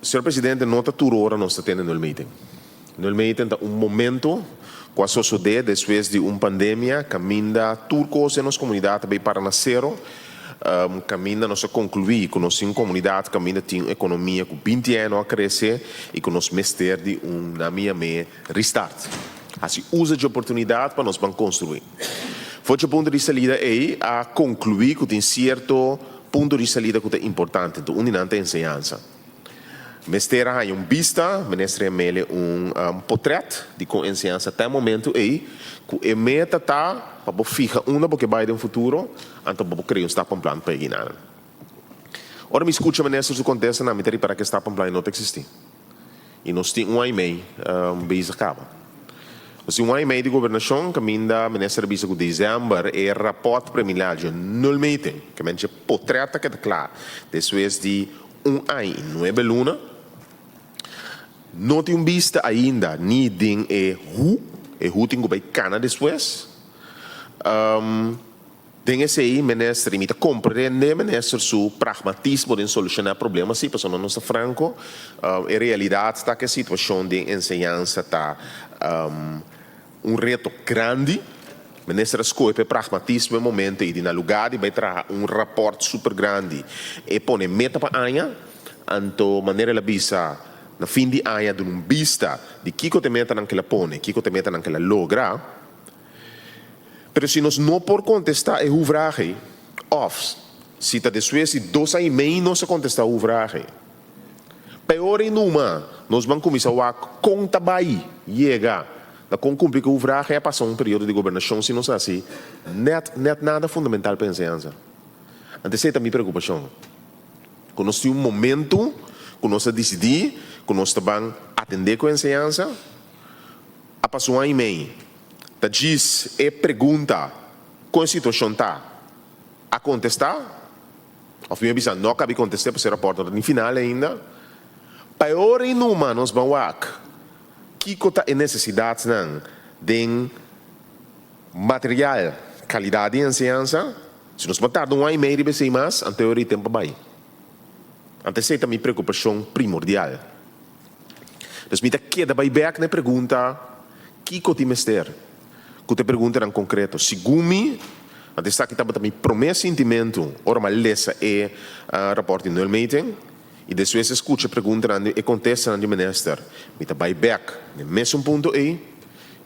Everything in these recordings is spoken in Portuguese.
Senhor Presidente, nota tudo ora nós estamos tendo no meeting. No meeting é momento com a sociedade depois de pandemia caminha tudo coisa nas comunidades bem para nascer, caminha nós concluir com nossa comunidade caminha tem economia com 20 anos a crescer e com nós mestre de na minha restart. Assim usa de oportunidade para nós construir. Foi o ponto de salida aí a concluir que tem certo ponto de salida que é importante, então unidade ensinança. Mestre hay vista, ministro Emele portrait de com ensinança até o momento aí, que a meta tá para ficar uma porque vai no futuro, então para criar um plano para guiar. Ora me escuta ministro do contexto na matéria para que está plano não existe. E nós temos ano e meio bem acaba. Nós temos ano e meio de governação, caminha ministro bisa que dezembro é rapport preliminar no meeting, que a gente portrait que é claro, depois de ano e 9 lunas. Não tem vista ainda, nem de hoe tem que vai cana depois. Tem esse aí, ministro, me compreende, ministro, seu pragmatismo de solucionar problemas, sim, porque não está franco. A realidade está que a situação de ensinança está reto grande. Ministro, escolhe pragmatismo no momento e na lugar de vai trazer rapport super grande e põe meta para amanhã, então maneira la bisa na fim de ano de vista de que te meta naquela põe, que te meta naquela logra. Pero se nós não por contestar é o vraag of se está depois de 2 anos e meio não se contestar o vraag. Pior e numa, nós vamos começar a conta vai chega. Na cumprir que o vraag é passar período de governação se não é assim, net nada fundamental para a ensinança. Antes essa é a minha preocupação. Quando nós temos momento, quando nós decidir, quando nós vamos atender com a ensinança, a passar 1 ano e meio. Tá diz e pergunta como a situação está a contestar. Ao fim de não cabe contestar para ser rapporto no final ainda. Pior e numa nós vamos que é necessidade de material, qualidade de ensinança. Se nós tardar 1 ano e meio de ser mais, a teoria tempo vai. Antes essa é a minha preocupação primordial. Então, me queda vai back na pergunta que te mestre. Que te pergunta em concreto. Segundo me, antes está aqui também promessa sentimento, ora uma lesa é rapport no meeting. E depois escuta a pergunta e contesta no ministro. Me vai back no mesmo ponto aí,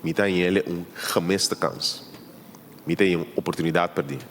me tem ele gemiste kans. Me tem uma oportunidade perdida.